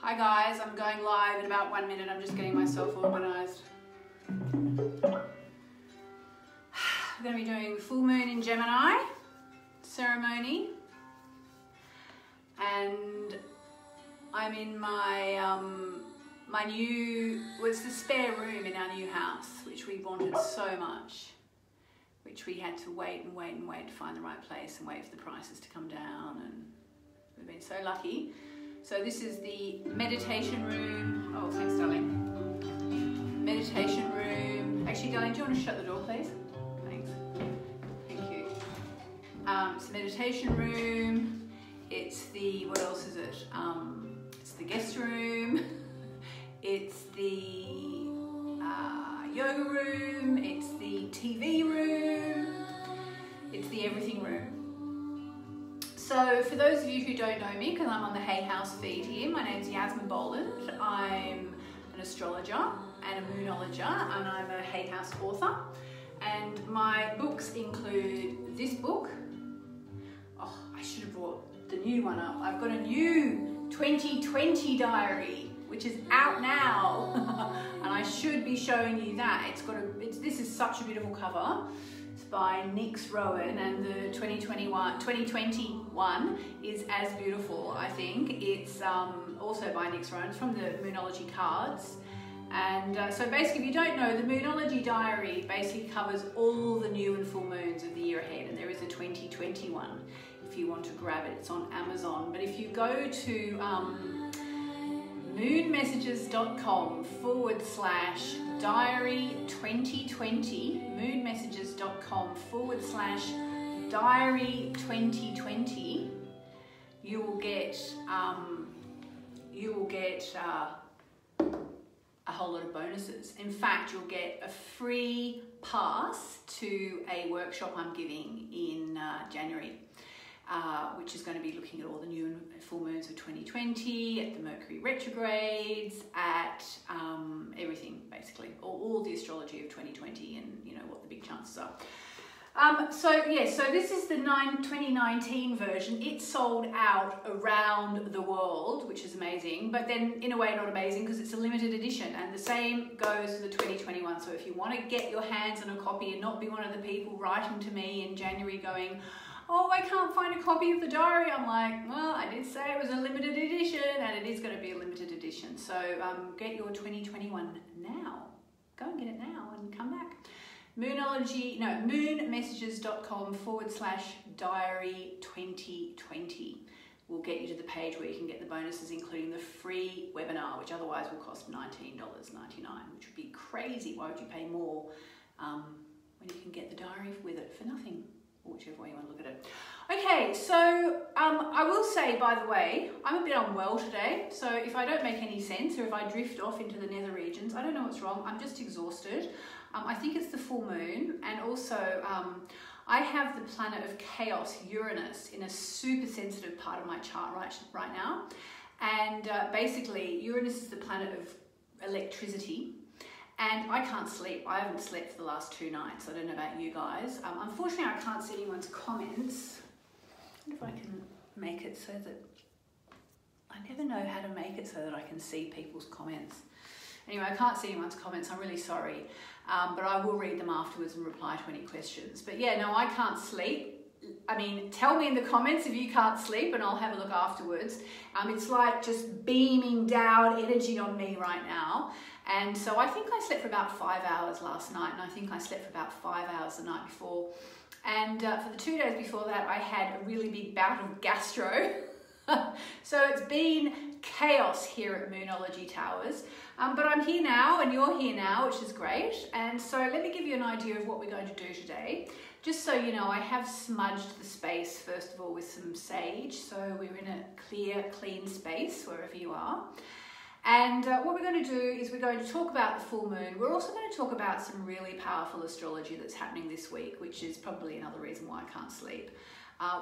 Hi guys, I'm going live in about 1 minute. I'm just getting myself organised. We're going to be doing full moon in Gemini ceremony, and I'm in my my new, well, it's the spare room in our new house, which we wanted so much, which we had to wait and wait and wait to find the right place and wait for the prices to come down, and we've been so lucky. So this is the meditation room. Oh, thanks, darling. Meditation room. Actually, darling, do you want to shut the door, please? Thanks. Thank you. It's the meditation room. It's the, what else is it? It's the guest room. It's the yoga room. It's the TV room. It's the everything room. So for those of you who don't know me, because I'm on the Hay House feed here, my name's Yasmin Boland. I'm an astrologer and a moonologer, and I'm a Hay House author. And my books include this book. Oh, I should have brought the new one up. I've got a new 2020 diary, which is out now, and I should be showing you that. This is such a beautiful cover. It's by Nix Rowan, and the 2021 is as beautiful, I think. It's also by Nix Rowan. It's from the Moonology cards. And so basically, if you don't know, the Moonology diary basically covers all the new and full moons of the year ahead, and there is a 2021 if you want to grab it. It's on Amazon. But if you go to moonmessages.com/diary 2020, moonmessages.com/diary 2020, you will get a whole lot of bonuses. In fact, you'll get a free pass to a workshop I'm giving in January. Which is going to be looking at all the new and full moons of 2020, at the Mercury retrogrades, at everything, basically, all the astrology of 2020, and you know what the big chances are. So this is the 2019 version. It sold out around the world, which is amazing, but then in a way not amazing because it's a limited edition, and the same goes for the 2021. So if you want to get your hands on a copy and not be one of the people writing to me in January going, oh, I can't find a copy of the diary. I'm like, well, I did say it was a limited edition, and it is going to be a limited edition. So get your 2021 now. Go and get it now and come back. moonmessages.com/diary 2020 will get you to the page where you can get the bonuses, including the free webinar, which otherwise will cost $19.99, which would be crazy. Why would you pay more when you can get the diary with it for nothing? Or whichever way you want to look at it. Okay, so I will say, by the way, I'm a bit unwell today, so if I don't make any sense or if I drift off into the nether regions, I don't know what's wrong. I'm just exhausted. I think it's the full moon, and also I have the planet of chaos, Uranus, in a super sensitive part of my chart right now, and basically Uranus is the planet of electricity. And I can't sleep. I haven't slept for the last 2 nights. I don't know about you guys. Unfortunately, I can't see anyone's comments. I wonder if I can make it so that... I never know how to make it so that I can see people's comments. Anyway, I can't see anyone's comments. I'm really sorry. But I will read them afterwards and reply to any questions. But yeah, no, I can't sleep. I mean, tell me in the comments if you can't sleep and I'll have a look afterwards. It's like just beaming down energy on me right now. And so I think I slept for about 5 hours last night, and I think I slept for about 5 hours the night before. And for the 2 days before that, I had a really big bout of gastro. So it's been chaos here at Moonology Towers. But I'm here now and you're here now, which is great. And so let me give you an idea of what we're going to do today. Just so you know, I have smudged the space, first of all, with some sage. So we're in a clear, clean space, wherever you are. And what we're going to do is we're going to talk about the full moon. We're also going to talk about some really powerful astrology that's happening this week, which is probably another reason why I can't sleep,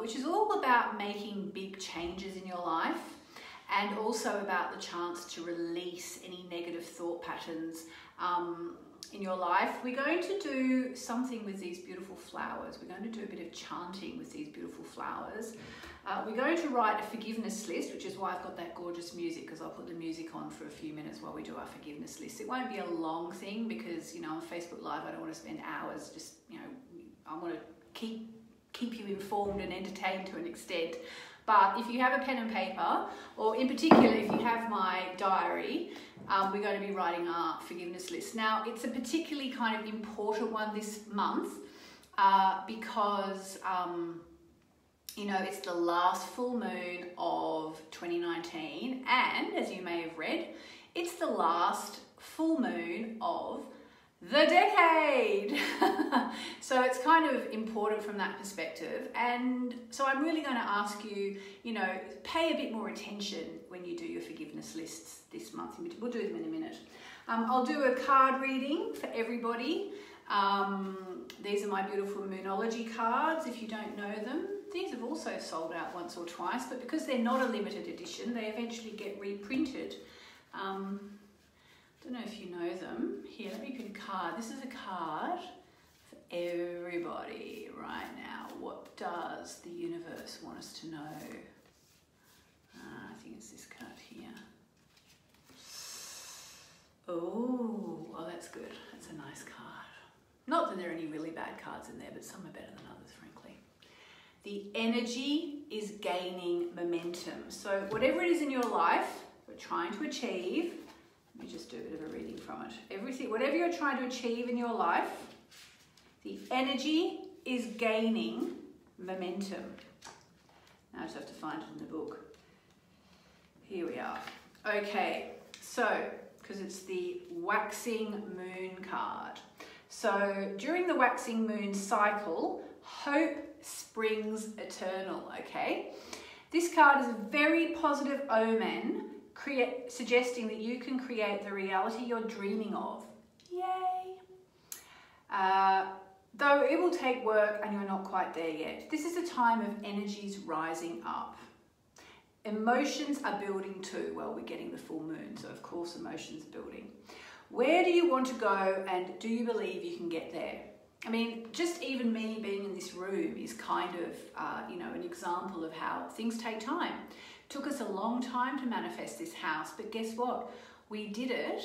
which is all about making big changes in your life, and also about the chance to release any negative thought patterns in your life, we're going to do something with these beautiful flowers. We're going to do a bit of chanting with these beautiful flowers. We're going to write a forgiveness list, which is why I've got that gorgeous music, because I'll put the music on for a few minutes while we do our forgiveness list. It won't be a long thing because, you know, on Facebook Live, I don't want to spend hours just, you know, I want to keep you informed and entertained to an extent. But if you have a pen and paper, or in particular, if you have my diary, we're going to be writing our forgiveness list. Now, it's a particularly kind of important one this month because, you know, it's the last full moon of 2019. And as you may have read, it's the last full moon of the decade. So it's kind of important from that perspective. And so I'm really going to ask you, you know, pay a bit more attention when you do your forgiveness lists this month. We'll do them in a minute. I'll do a card reading for everybody. These are my beautiful Moonology cards. If you don't know them, these have also sold out once or twice, but because they're not a limited edition, they eventually get reprinted. Don't know if you know them. Here, let me pick a card. This is a card for everybody right now. What does the universe want us to know? I think it's this card here. Oh, that's good. That's a nice card. Not that there are any really bad cards in there, but some are better than others, frankly. The energy is gaining momentum. So whatever it is in your life you're trying to achieve, let me just do a bit of a reading from it. Whatever you're trying to achieve in your life, the energy is gaining momentum. Now I just have to find it in the book. Here we are. Okay, so, because it's the waxing moon card. So during the waxing moon cycle, hope springs eternal, okay? This card is a very positive omen, suggesting that you can create the reality you're dreaming of. Yay! Though it will take work and you're not quite there yet. This is a time of energies rising up. Emotions are building too. Well, we're getting the full moon, so of course emotions are building. Where do you want to go, and do you believe you can get there? I mean, just even me being in this room is kind of, you know, an example of how things take time. Took us a long time to manifest this house, but guess what? We did it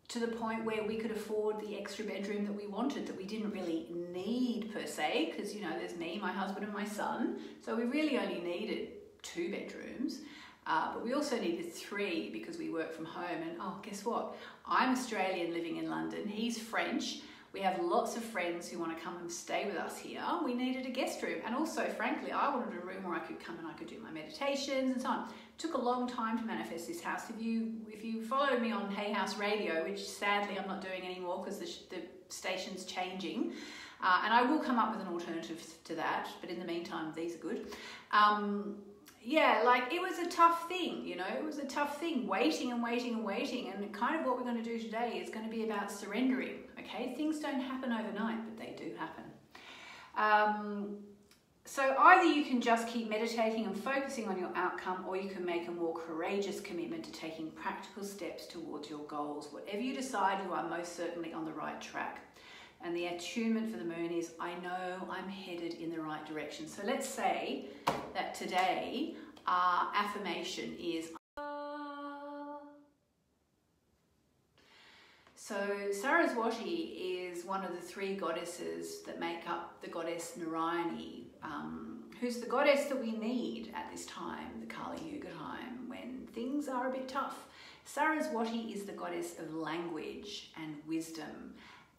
to the point where we could afford the extra bedroom that we wanted, that we didn't really need per se, because, you know, there's me, my husband and my son, so we really only needed 2 bedrooms, but we also needed 3 because we work from home. And oh, guess what? I'm Australian living in London, he's French. We have lots of friends who want to come and stay with us here. We needed a guest room. And also, frankly, I wanted a room where I could come and I could do my meditations and so on. It took a long time to manifest this house. If you followed me on Hay House Radio, which sadly I'm not doing anymore because the station's changing, and I will come up with an alternative to that, but in the meantime, these are good. Yeah, like, it was a tough thing, you know, it was a tough thing, waiting and waiting and waiting. And kind of what we're going to do today is going to be about surrendering, okay? Things don't happen overnight, but they do happen. So either you can just keep meditating and focusing on your outcome, or you can make a more courageous commitment to taking practical steps towards your goals. Whatever you decide, you are most certainly on the right track. And the attunement for the moon is, I know I'm headed in the right direction. So let's say that today our affirmation is, so Saraswati is one of the 3 goddesses that make up the goddess Narayani, who's the goddess that we need at this time, the Kali Yuga time, when things are a bit tough. Saraswati is the goddess of language and wisdom,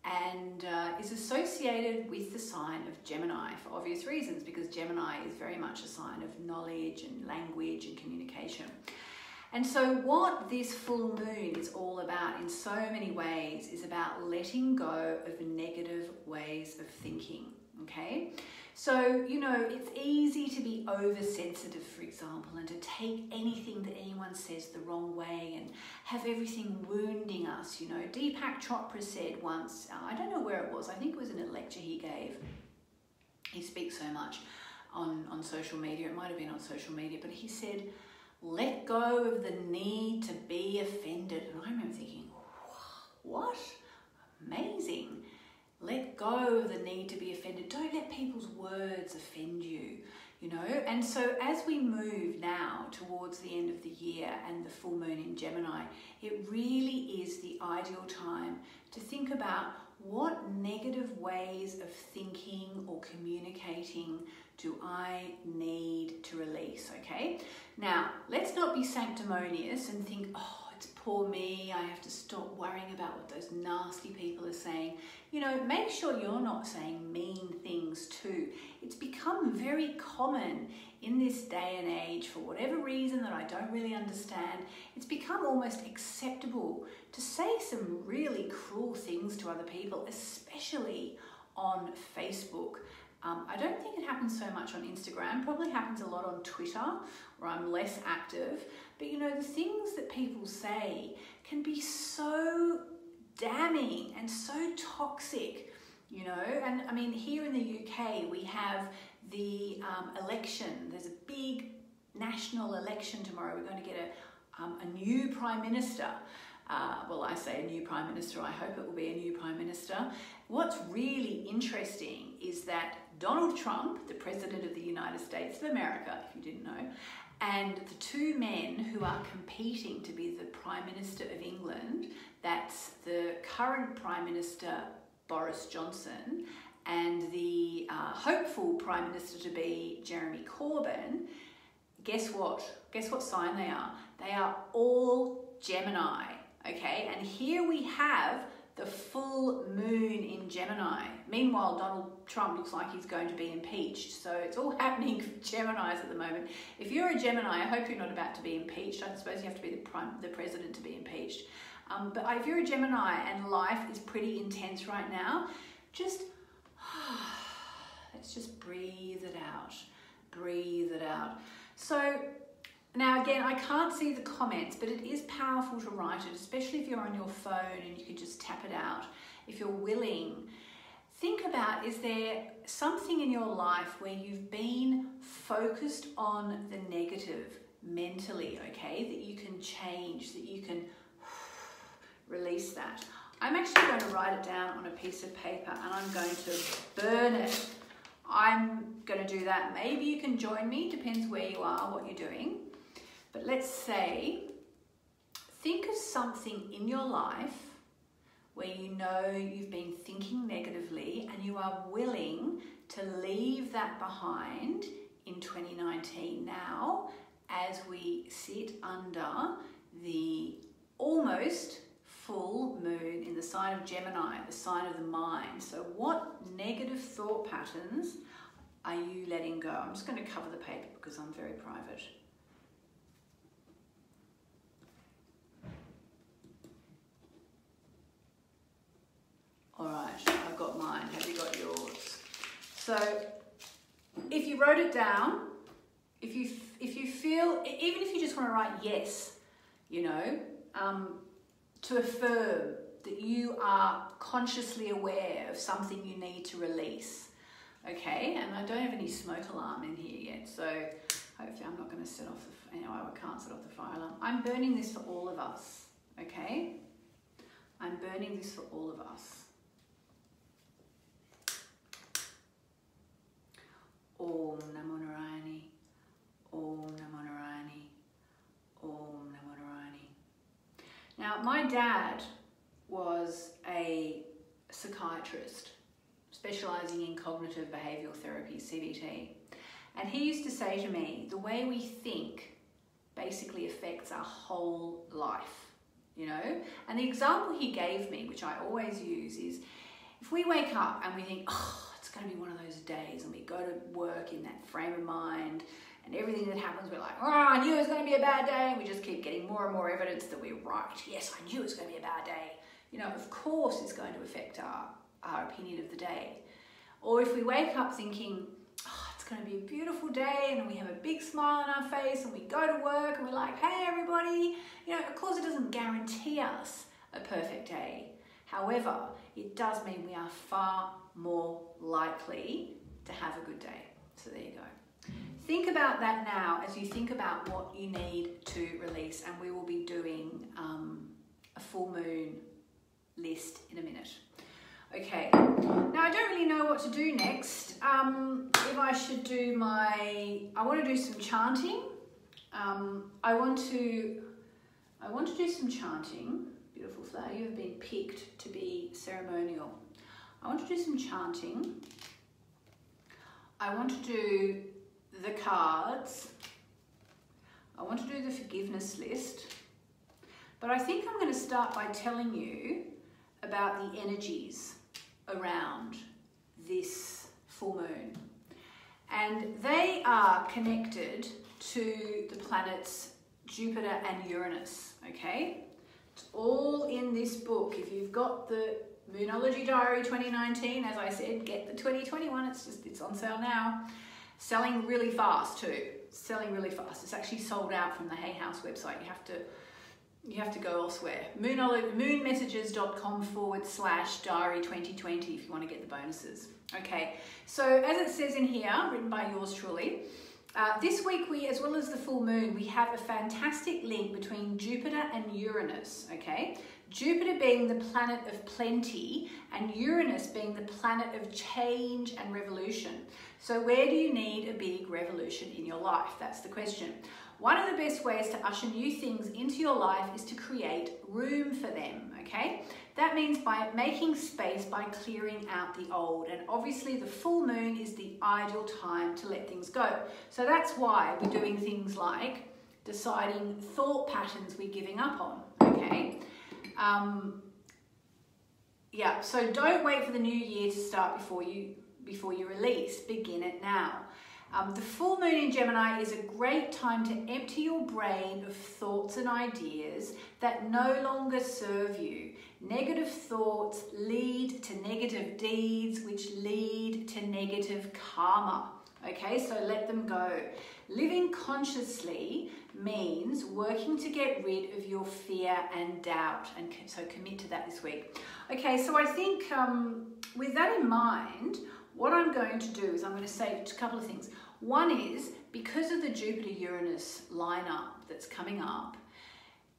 and is associated with the sign of Gemini for obvious reasons, because Gemini is very much a sign of knowledge and language and communication. And so what this full moon is all about in so many ways is about letting go of negative ways of thinking, okay? So, you know, it's easy to be oversensitive, for example, and to take anything that anyone says the wrong way and have everything wounding us, you know. Deepak Chopra said once, I don't know where it was, I think it was in a lecture he gave. He speaks so much on social media, it might have been on social media, but he said, let go of the need to be offended. And I remember thinking, what? amazing. Let go of the need to be offended. Don't let people's words offend you, you know. And so as we move now towards the end of the year and the full moon in Gemini, it really is the ideal time to think about what negative ways of thinking or communicating do I need to release, okay? Now, let's not be sanctimonious and think, oh, it's poor me, I have to stop worrying about what those nasty people are saying. You know, make sure you're not saying mean things too. It's become very common in this day and age, for whatever reason that I don't really understand, it's become almost acceptable to say some really cruel things to other people, especially on Facebook. I don't think it happens so much on Instagram, probably happens a lot on Twitter, where I'm less active. But you know, the things that people say can be so damning and so toxic, you know. And I mean, here in the UK, we have the election. There's a big national election tomorrow. We're going to get a new Prime Minister. Well, I say a new Prime Minister, I hope it will be a new Prime Minister. What's really interesting is that Donald Trump, the President of the United States of America, if you didn't know, and the two men who are competing to be the Prime Minister of England, that's the current Prime Minister Boris Johnson and the hopeful Prime Minister to be Jeremy Corbyn, guess what? Guess what sign they are? They are all Gemini, okay? And here we have the full moon in Gemini. Meanwhile, Donald Trump looks like he's going to be impeached. So it's all happening for Geminis at the moment. If you're a Gemini, I hope you're not about to be impeached. I suppose you have to be the president to be impeached. But if you're a Gemini and life is pretty intense right now, just let's just breathe it out. Breathe it out. So now again, I can't see the comments, but it is powerful to write it, especially if you're on your phone and you can just tap it out. If you're willing, think about, is there something in your life where you've been focused on the negative mentally, okay, that you can change, that you can release that. I'm actually going to write it down on a piece of paper and I'm going to burn it. I'm going to do that. Maybe you can join me, depends where you are, what you're doing. But let's say, think of something in your life where you know you've been thinking negatively and you are willing to leave that behind in 2019 now, as we sit under the almost full moon in the sign of Gemini, the sign of the mind. So what negative thought patterns are you letting go? I'm just going to cover the paper because I'm very private. All right, I've got mine. Have you got yours? So if you wrote it down, if you feel, even if you just want to write yes, you know, to affirm that you are consciously aware of something you need to release, okay? And I don't have any smoke alarm in here yet, so hopefully I'm not going to set off the, anyway, I can't set off the fire alarm. I'm burning this for all of us, okay? I'm burning this for all of us. Om Namo Narayani, Om Namo Narayani, Om Namo Narayani. Now, my dad was a psychiatrist specialising in cognitive behavioural therapy, CBT. And he used to say to me, the way we think basically affects our whole life, you know? And the example he gave me, which I always use, is if we wake up and we think, oh, it's going to be one of those days, and we go to work in that frame of mind, and everything that happens, we're like, oh, I knew it was going to be a bad day, and we just keep getting more and more evidence that we're right. Yes, I knew it was going to be a bad day. You know, of course it's going to affect our opinion of the day. Or if we wake up thinking, oh, it's going to be a beautiful day, and we have a big smile on our face, and we go to work, and we're like, hey, everybody. You know, of course it doesn't guarantee us a perfect day. However, it does mean we are far more likely to have a good day. So there you go. Think about that now as you think about what you need to release, and we will be doing a full moon list in a minute. Okay, now I don't really know what to do next. If I should do I want to do some chanting. I want to do some chanting. Beautiful flower, you have been picked to be ceremonial. I want to do some chanting. I want to do the cards. I want to do the forgiveness list. But I think I'm going to start by telling you about the energies around this full moon. And they are connected to the planets Jupiter and Uranus, okay? It's all in this book. If you've got the Moonology Diary 2019, as I said, get the 2021. It's on sale now. Selling really fast too. Selling really fast. It's actually sold out from the Hay House website. You have to go elsewhere. moonmessages.com/diary 2020 if you want to get the bonuses. Okay, so as it says in here, written by yours truly, this week as well as the full moon, we have a fantastic link between Jupiter and Uranus, okay? Jupiter being the planet of plenty and Uranus being the planet of change and revolution. So where do you need a big revolution in your life? That's the question. One of the best ways to usher new things into your life is to create room for them, okay? That means by making space, by clearing out the old. And obviously the full moon is the ideal time to let things go. So that's why we're doing things like deciding thought patterns we're giving up on, okay? Yeah, so don't wait for the new year to start before you release. Begin it now. The full moon in Gemini is a great time to empty your brain of thoughts and ideas that no longer serve you. Negative thoughts lead to negative deeds, which lead to negative karma. Okay, so let them go. Living consciously means working to get rid of your fear and doubt, and so commit to that this week. Okay, so I think with that in mind, what I'm going to do is I'm going to say a couple of things. One is, because of the Jupiter-Uranus lineup that's coming up,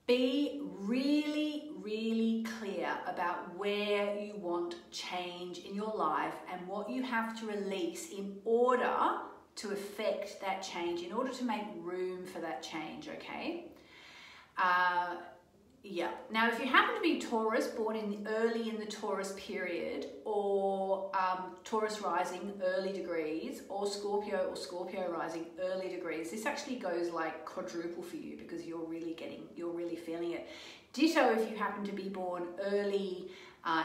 be really, really clear about where you want change in your life and what you have to release in order to affect that change, in order to make room for that change, okay? Yeah. Now, if you happen to be Taurus, born early in the Taurus period, or Taurus rising early degrees, or Scorpio rising early degrees, this actually goes like quadruple for you because you're really feeling it. Ditto if you happen to be born early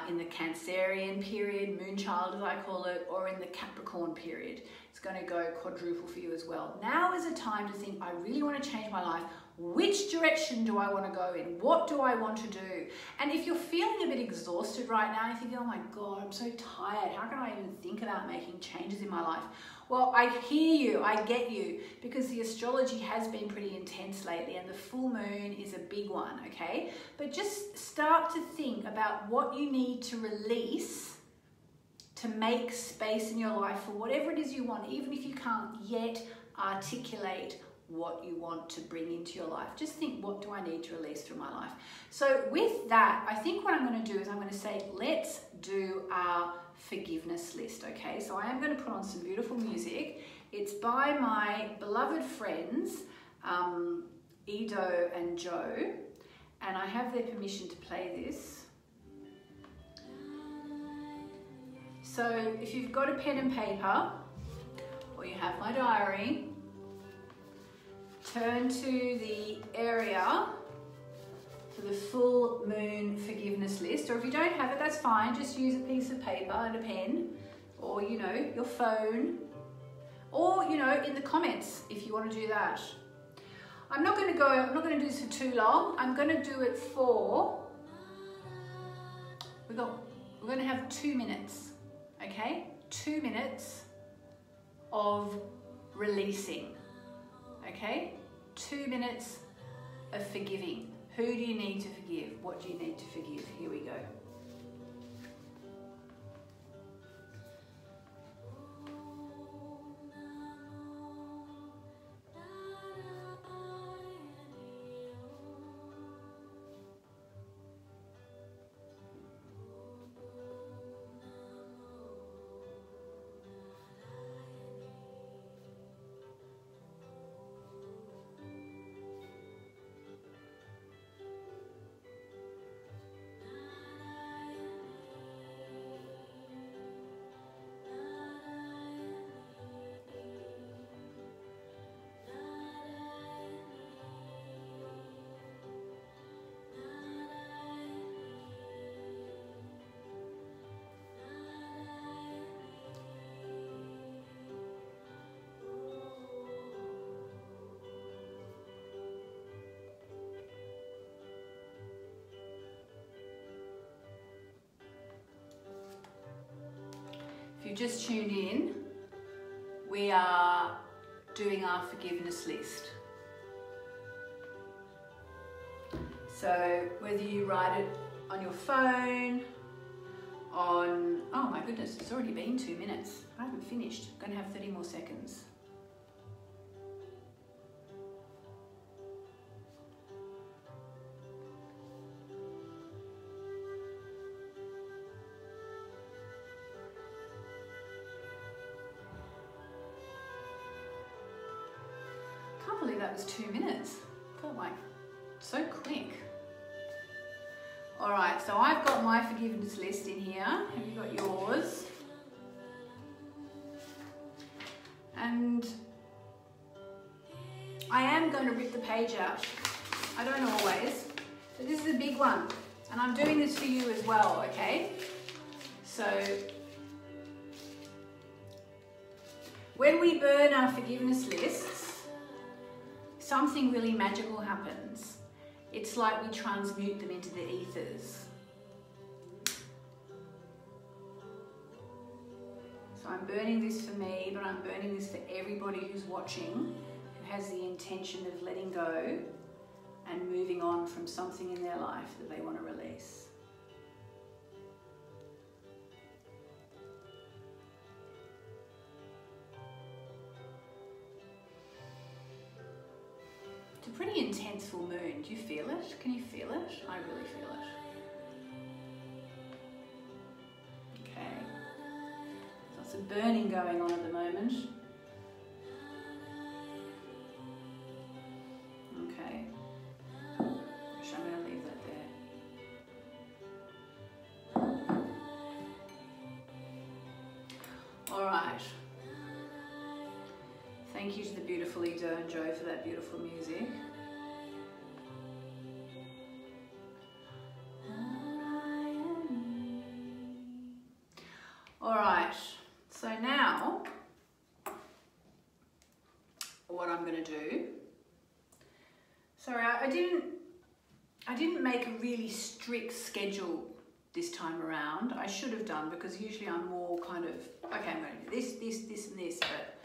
in the Cancerian period, moonchild as I call it, or in the Capricorn period. It's going to go quadruple for you as well. Now is a time to think, I really want to change my life. Which direction do I want to go in? What do I want to do? And if you're feeling a bit exhausted right now, you're thinking, oh my God, I'm so tired. How can I even think about making changes in my life? Well, I hear you, I get you, because the astrology has been pretty intense lately and the full moon is a big one, okay? But just start to think about what you need to release to make space in your life for whatever it is you want, even if you can't yet articulate what you want to bring into your life. Just think, what do I need to release from my life? So with that, I think what I'm going to do is I'm going to say, let's do our forgiveness list, okay? So I am going to put on some beautiful music. It's by my beloved friends, Ido and Joe, and I have their permission to play this. So if you've got a pen and paper, or you have my diary, turn to the area for the full moon forgiveness list, or if you don't have it, that's fine, just use a piece of paper and a pen, or your phone, or in the comments if you want to do that. I'm not going to do this for too long. I'm going to do it for, we're going to have 2 minutes, okay? 2 minutes of releasing, okay? 2 minutes of forgiving. Who do you need to forgive? What do you need to forgive? Here we go. just tuned in, we are doing our forgiveness list. So whether you write it on your phone, oh my goodness, it's already been 2 minutes. I haven't finished. I'm going to have 30 more seconds. Can't believe that was 2 minutes. Felt like so quick. All right, so I've got my forgiveness list in here. Have you got yours? And I am going to rip the page out. I don't always, but this is a big one. And I'm doing this for you as well, okay? So when we burn our forgiveness lists, something really magical happens. It's like we transmute them into the ethers. So I'm burning this for me, but I'm burning this for everybody who's watching, who has the intention of letting go and moving on from something in their life that they want to release. It's a pretty intense full moon. Do you feel it? Can you feel it? I really feel it. Okay. Lots of burning going on at the moment. Okay. Gosh, I'm going to leave that there. All right. Thank you to the beautiful Ida and Joe for that beautiful music. All right, so now what I'm going to do, sorry, I didn't make a really strict schedule this time around. I should have done, because usually I'm more kind of, okay, I'm going to do this, this, this and this, but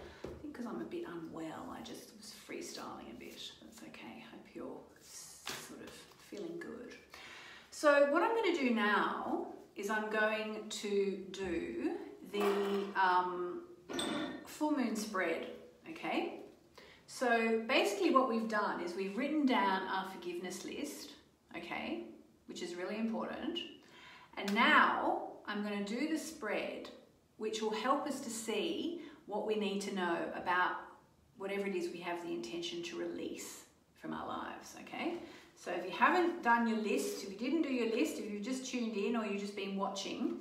because I'm a bit unwell, I just was freestyling a bit. That's okay. Hope you're sort of feeling good. So what I'm going to do now is I'm going to do the full moon spread, okay? So basically what we've done is we've written down our forgiveness list, okay, which is really important. And now I'm going to do the spread, which will help us to see what we need to know about whatever it is we have the intention to release from our lives, okay? So if you haven't done your list, if you didn't do your list, if you've just tuned in or you've just been watching,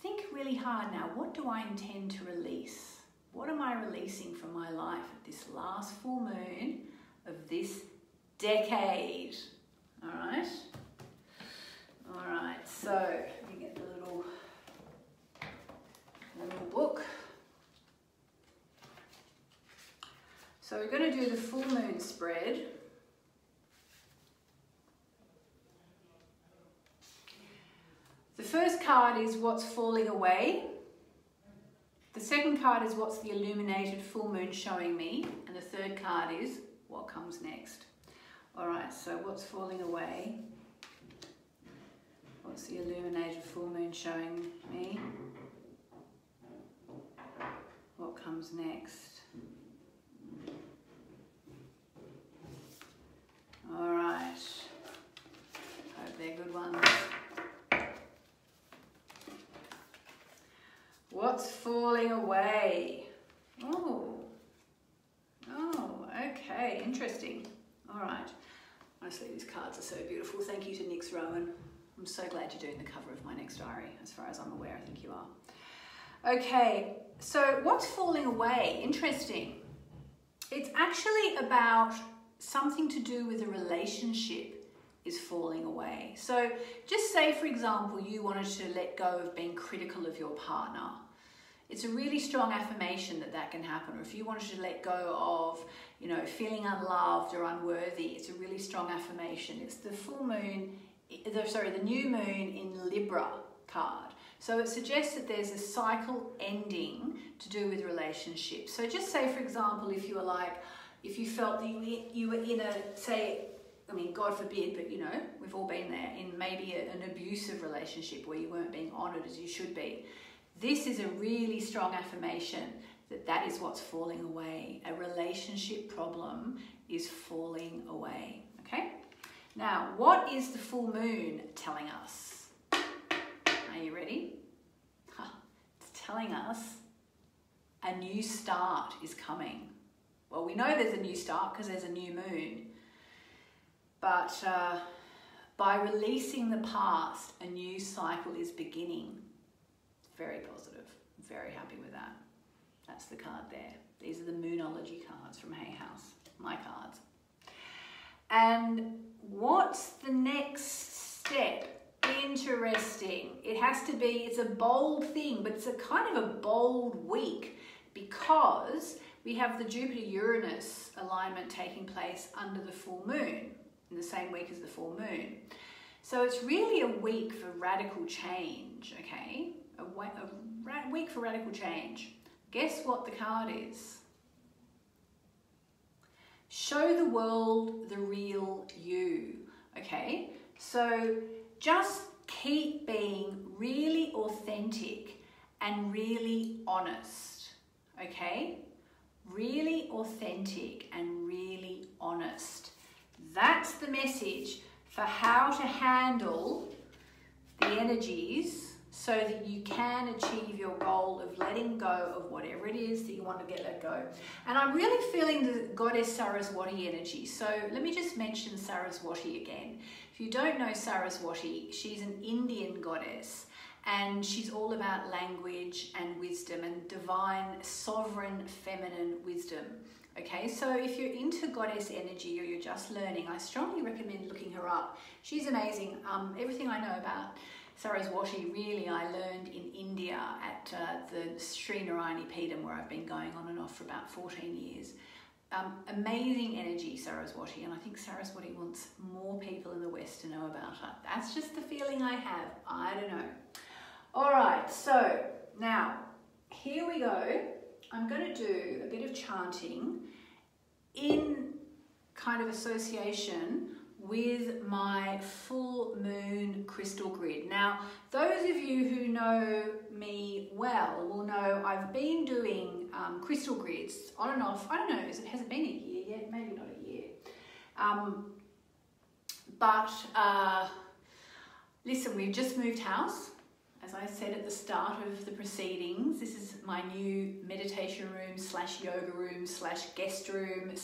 think really hard now. What do I intend to release? What am I releasing from my life at this last full moon of this decade? All right? All right, so let me get the little book. So we're going to do the full moon spread. The first card is what's falling away. The second card is what's the illuminated full moon showing me. And the third card is what comes next. All right, so what's falling away? What's the illuminated full moon showing me? What comes next? All right, hope they're good ones. What's falling away? Oh, okay, interesting. All right, honestly, these cards are so beautiful. Thank you to Nix Rowan. I'm so glad you're doing the cover of my next diary. As far as I'm aware, I think you are. Okay, so what's falling away? Interesting. It's actually about something to do with a relationship is falling away. So just say, for example, you wanted to let go of being critical of your partner. It's a really strong affirmation that that can happen. Or if you wanted to let go of, you know, feeling unloved or unworthy, it's a really strong affirmation. It's the full moon, the new moon in Libra card. So it suggests that there's a cycle ending to do with relationships. So just say, for example, if you were like, if you felt that you were in a, say, I mean, God forbid, but you know, we've all been there, in maybe an abusive relationship where you weren't being honoured as you should be. This is a really strong affirmation that that is what's falling away. A relationship problem is falling away, okay? Now, what is the full moon telling us? Are you ready? It's telling us a new start is coming. Well, we know there's a new start because there's a new moon. But by releasing the past, a new cycle is beginning. Very positive. Very happy with that. That's the card there. These are the Moonology cards from Hay House, my cards. And what's the next step? Interesting. It has to be, it's a bold thing, but it's a kind of a bold week because we have the Jupiter-Uranus alignment taking place under the full moon, in the same week as the full moon. So it's really a week for radical change, okay? A week for radical change. Guess what the card is? Show the world the real you, okay? So just keep being really authentic and really honest, okay? Really authentic and really honest. That's the message for how to handle the energies so that you can achieve your goal of letting go of whatever it is that you want to get let go. And I'm really feeling the goddess Saraswati energy. So let me just mention Saraswati again. If you don't know Saraswati, she's an Indian goddess and she's all about language and wisdom and divine, sovereign, feminine wisdom. Okay, so if you're into goddess energy or you're just learning, I strongly recommend looking her up. She's amazing. Everything I know about Saraswati, really, I learned in India at the Sri Narayani Peetham, where I've been going on and off for about 14 years. Amazing energy, Saraswati, and I think Saraswati wants more people in the West to know about her. That's just the feeling I have. I don't know. All right, so now here we go. I'm going to do a bit of chanting in kind of association with my full moon crystal grid. Now, those of you who know me well will know I've been doing crystal grids on and off. I don't know, has it been a year yet? Maybe not a year. Listen, we've just moved house. As I said at the start of the proceedings, this is my new meditation room / yoga room / guest room /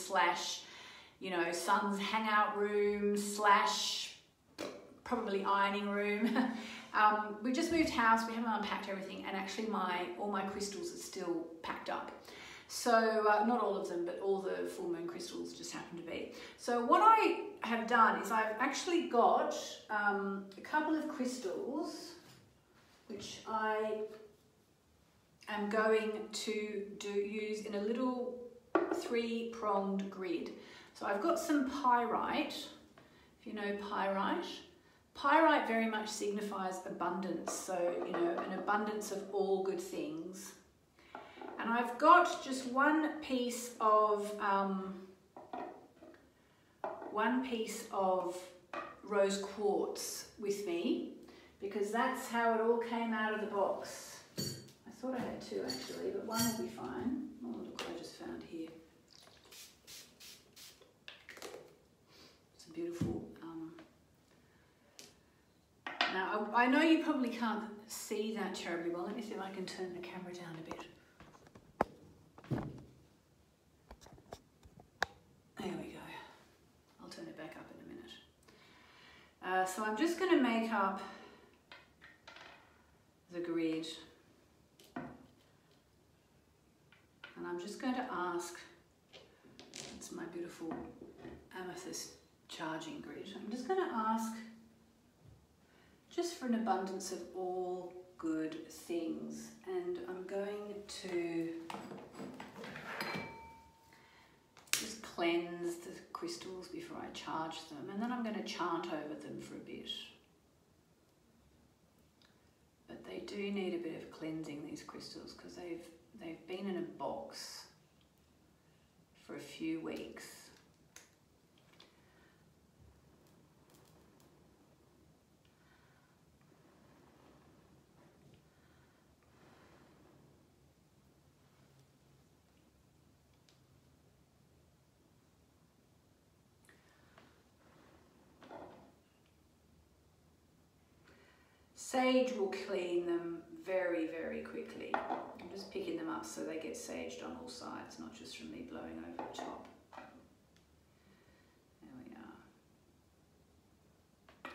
you know, son's hangout room / probably ironing room. We've just moved house, we haven't unpacked everything, and actually all my crystals are still packed up. So not all of them, but all the full moon crystals just happen to be. So what I have done is I've actually got a couple of crystals which I am going to use in a little 3-pronged grid. So I've got some pyrite, if you know pyrite. Pyrite very much signifies abundance, so, you know, an abundance of all good things. And I've got just one piece of rose quartz with me, because that's how it all came out of the box. I thought I had two actually, but one will be fine. Oh, look what I just found here. It's a beautiful... Now, I know you probably can't see that terribly well. Let me see if I can turn the camera down a bit. There we go. I'll turn it back up in a minute. So I'm just going to make up the grid, and I'm just going to ask, it's my beautiful amethyst charging grid, I'm just going to ask just for an abundance of all good things, and I'm going to just cleanse the crystals before I charge them, and then I'm going to chant over them for a bit. But they do need a bit of cleansing, these crystals, because they've been in a box for a few weeks. Sage will clean them very, very quickly. I'm just picking them up so they get saged on all sides, not just from me blowing over the top. There we are.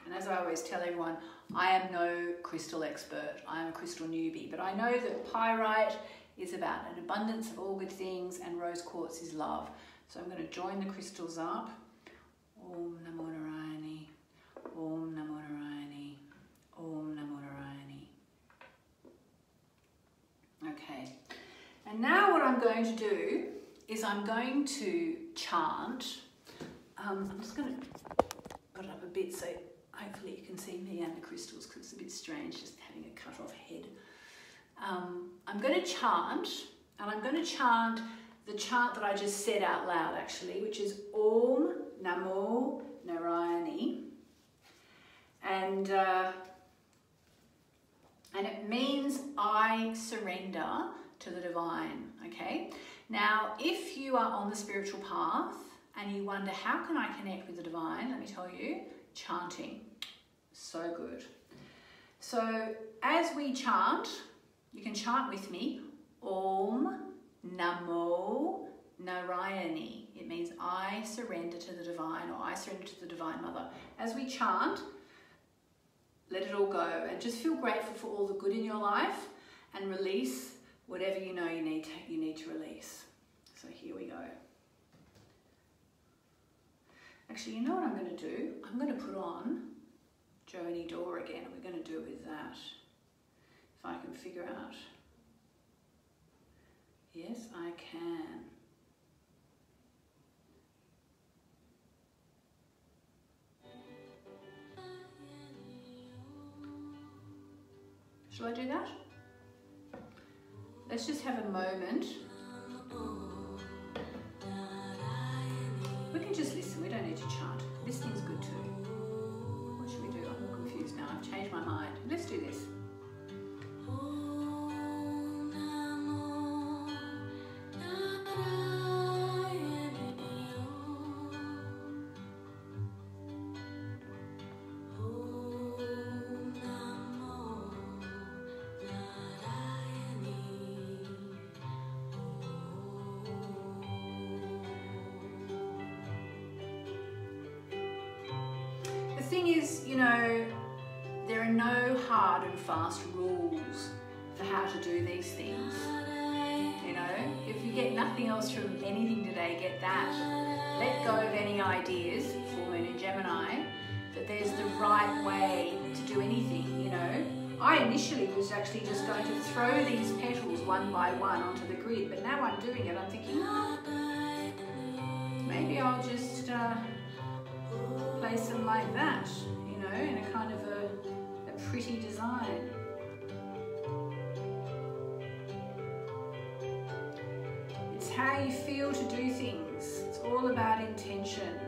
And as I always tell everyone, I am no crystal expert. I am a crystal newbie, but I know that pyrite is about an abundance of all good things and rose quartz is love. So I'm going to join the crystals up. Om Namo Narayani, Om Namo Narayani, Om Namo Narayani. Okay, and now what I'm going to do is I'm going to chant. I'm just going to put it up a bit so hopefully you can see me and the crystals, because it's a bit strange just having a cut off head. I'm going to chant, and I'm going to chant the chant that I just said out loud actually, which is Om Namo Narayani. And it means I surrender to the divine, okay? Now, if you are on the spiritual path and you wonder, how can I connect with the divine? Let me tell you, chanting. So good. So as we chant, you can chant with me, Om Namo Narayani. It means I surrender to the divine, or I surrender to the Divine Mother. As we chant, let it all go and just feel grateful for all the good in your life and release whatever you know you need to release. So here we go. Actually, you know what I'm going to do? I'm going to put on Joni Dore again, and we're going to do it with that. If I can figure out. Yes, I can. Shall I do that? Let's just have a moment. We can just listen, we don't need to chant. Listening's good too. What should we do? I'm all confused now, I've changed my mind. Let's do this. The thing is, you know, there are no hard and fast rules for how to do these things. You know, if you get nothing else from anything today, get that. Let go of any ideas, full moon in Gemini, that there's the right way to do anything, you know. I initially was actually just going to throw these petals one by one onto the grid, but now I'm doing it, I'm thinking, maybe I'll just place them like that, you know, in a kind of a pretty design. It's how you feel to do things. It's all about intention.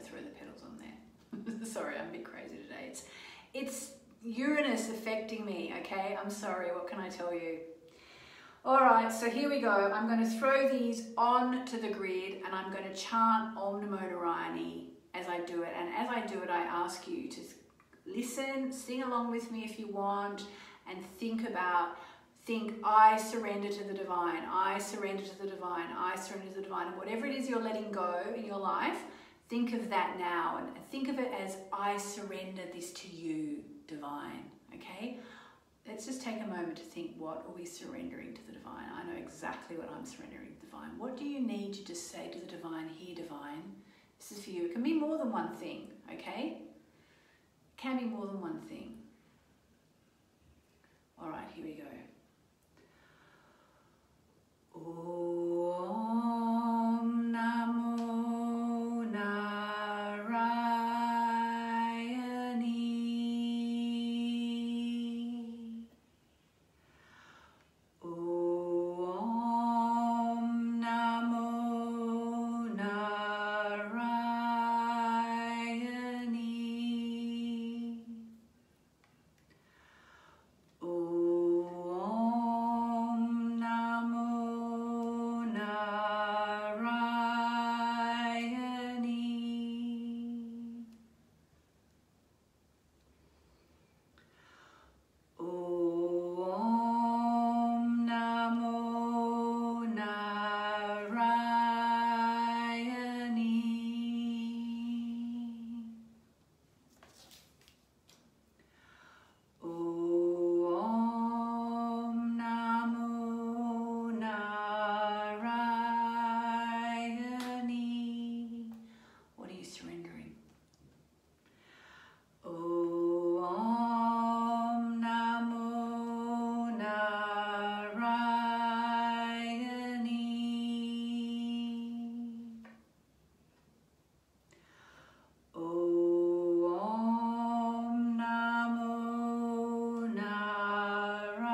Throw the petals on there. Sorry, I'm a bit crazy today. It's Uranus affecting me, okay? I'm sorry, what can I tell you? All right, so here we go. I'm going to throw these onto the grid and I'm going to chant Om Namo Narayani as I do it. And as I do it, I ask you to listen, sing along with me if you want, and think, I surrender to the divine, I surrender to the divine, I surrender to the divine. And whatever it is you're letting go in your life, think of that now and think of it as I surrender this to you, divine, okay? Let's just take a moment to think, what are we surrendering to the divine? I know exactly what I'm surrendering to the divine. What do you need to just say to the divine, here divine, This is for you. It can be more than one thing, okay? It can be more than one thing. All right, here we go. Om Namo Narayani. Om Namo Narayani. Om Namo Narayani. Om Namo Narayani. Om Namo Narayani. What are you surrendering? Om Namo Narayani. Om Namo Narayani.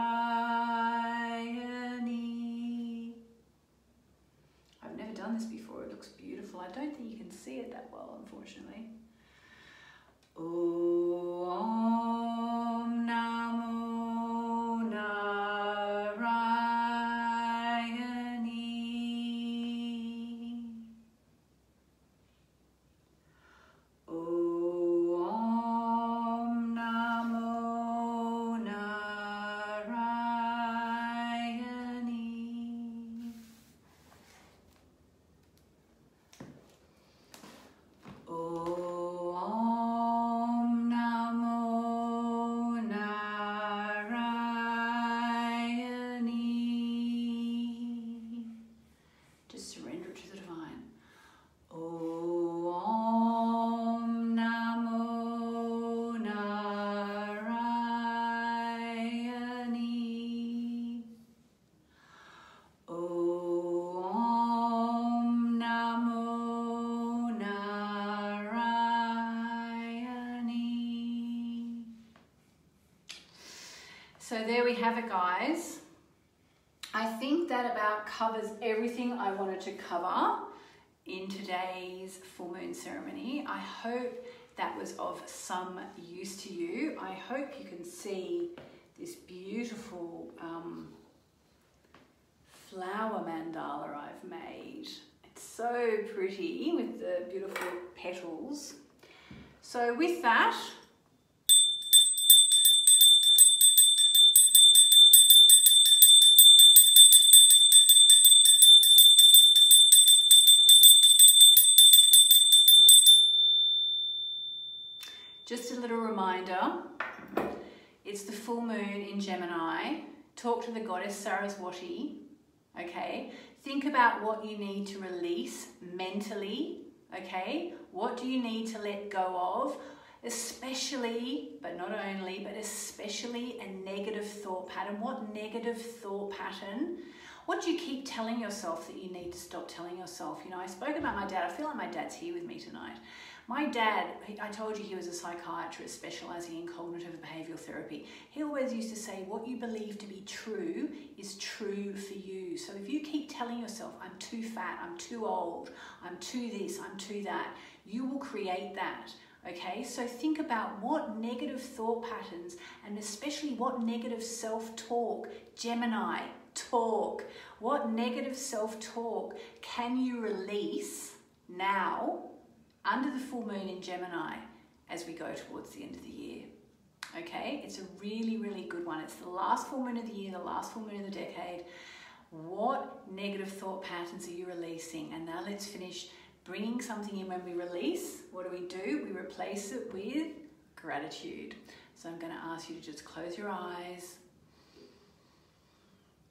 I've never done this before. It looks beautiful. I don't think you can see it that well, unfortunately. Om Namo Narayani. Om Namo Narayani. Om Namo Narayani. Just surrender it to the divine. Om Namo Narayani. Om Namo Narayani. So there we have it, guys. I think that about covers everything I wanted to cover in today's full moon ceremony. I hope that was of some use to you. I hope you can see this beautiful flower mandala I've made. It's so pretty with the beautiful petals. So with that, just a little reminder, it's the full moon in Gemini. Talk to the goddess Saraswati, okay? Think about what you need to release mentally, okay? What do you need to let go of? Especially, but not only, but especially a negative thought pattern. What negative thought pattern? What do you keep telling yourself that you need to stop telling yourself? You know, I spoke about my dad. I feel like my dad's here with me tonight. My dad, I told you he was a psychiatrist specialising in cognitive behavioural therapy. He always used to say, what you believe to be true is true for you. So if you keep telling yourself, I'm too fat, I'm too old, I'm too this, I'm too that, you will create that. Okay, so think about what negative thought patterns and especially what negative self-talk, Gemini, talk, what negative self-talk can you release now under the full moon in Gemini as we go towards the end of the year. Okay, it's a really, really good one. It's the last full moon of the year, the last full moon of the decade. What negative thought patterns are you releasing? And now let's finish bringing something in. When we release, what do? We replace it with gratitude. So I'm going to ask you to just close your eyes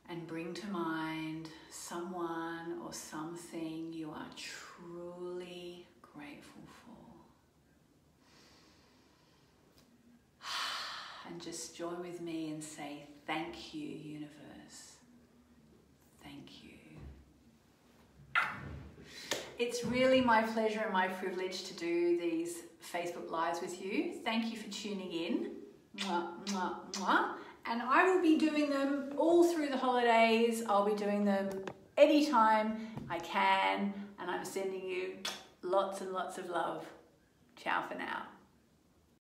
and bring to mind someone or something you are truly grateful for. And just join with me and say, thank you, universe. Thank you. It's really my pleasure and my privilege to do these Facebook Lives with you. Thank you for tuning in. Mwah, mwah, mwah. And I will be doing them all through the holidays. I'll be doing them anytime I can. And I'm sending you lots and lots of love. Ciao for now.